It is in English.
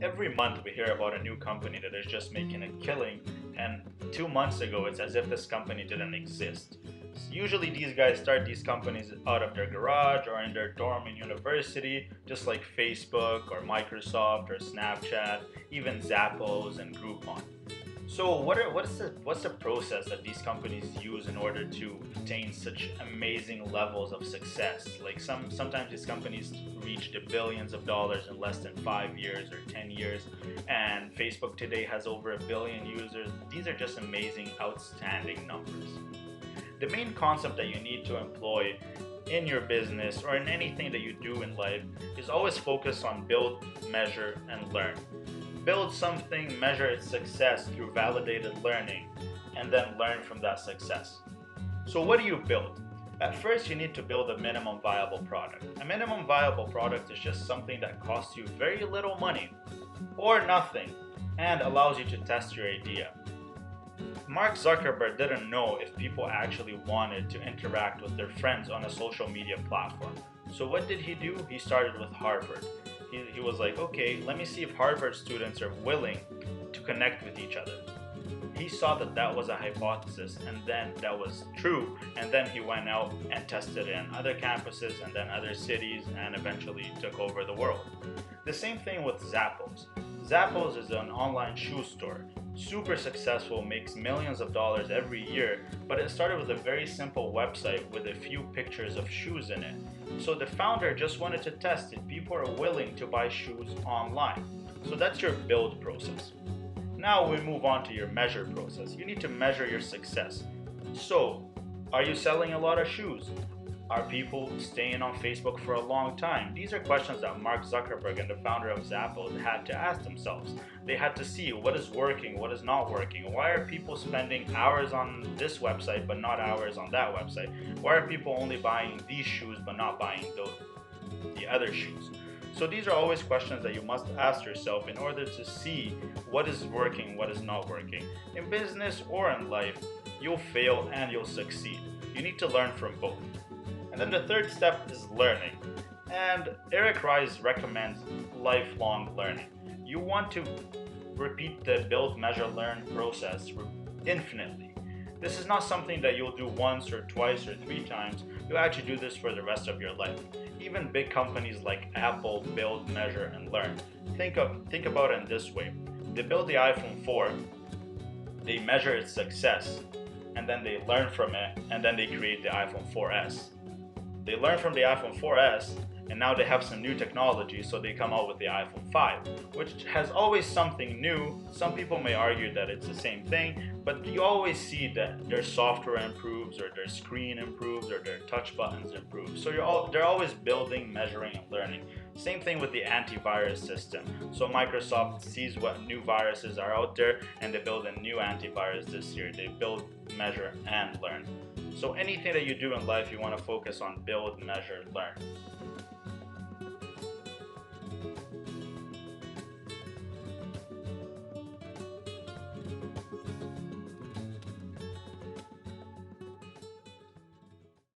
Every month we hear about a new company that is just making a killing, and 2 months ago it's as if this company didn't exist. Usually these guys start these companies out of their garage or in their dorm in university, just like Facebook or Microsoft or Snapchat, even Zappos and Groupon. So what's the process that these companies use in order to attain such amazing levels of success? Like sometimes these companies reach the billions of dollars in less than 5 years or 10 years, and Facebook today has over a billion users. These are just amazing, outstanding numbers. The main concept that you need to employ in your business or in anything that you do in life is always focus on build, measure, and learn. Build something, measure its success through validated learning, and then learn from that success. So what do you build? At first, you need to build a minimum viable product. A minimum viable product is just something that costs you very little money or nothing and allows you to test your idea. Mark Zuckerberg didn't know if people actually wanted to interact with their friends on a social media platform. So what did he do? He started with Harvard. He was like, okay, let me see if Harvard students are willing to connect with each other. He saw that that was a hypothesis and then that was true, and then he went out and tested it in other campuses and then other cities and eventually took over the world. The same thing with Zappos. Zappos is an online shoe store. Super successful, makes millions of dollars every year, but it started with a very simple website with a few pictures of shoes in it. So the founder just wanted to test if people are willing to buy shoes online. So that's your build process. Now we move on to your measure process. You need to measure your success. So, are you selling a lot of shoes? Are people staying on Facebook for a long time? These are questions that Mark Zuckerberg and the founder of Zappos had to ask themselves. They had to see what is working, what is not working. Why are people spending hours on this website but not hours on that website? Why are people only buying these shoes but not buying the other shoes? So these are always questions that you must ask yourself in order to see what is working, what is not working. In business or in life, you'll fail and you'll succeed. You need to learn from both. And then the third step is learning. And Ries recommends lifelong learning. You want to repeat the build, measure, learn process infinitely. This is not something that you'll do once or twice or 3 times. You'll actually do this for the rest of your life. Even big companies like Apple build, measure, and learn. Think about it in this way. They build the iPhone 4, they measure its success, and then they learn from it, and then they create the iPhone 4S. They learn from the iPhone 4S, and now they have some new technology, so they come out with the iPhone 5, which has always something new. Some people may argue that it's the same thing, but you always see that their software improves, or their screen improves, or their touch buttons improve. So they're always building, measuring, and learning. Same thing with the antivirus system. So Microsoft sees what new viruses are out there, and they build a new antivirus this year. They build, measure, and learn. So anything that you do in life, you want to focus on build, measure, learn.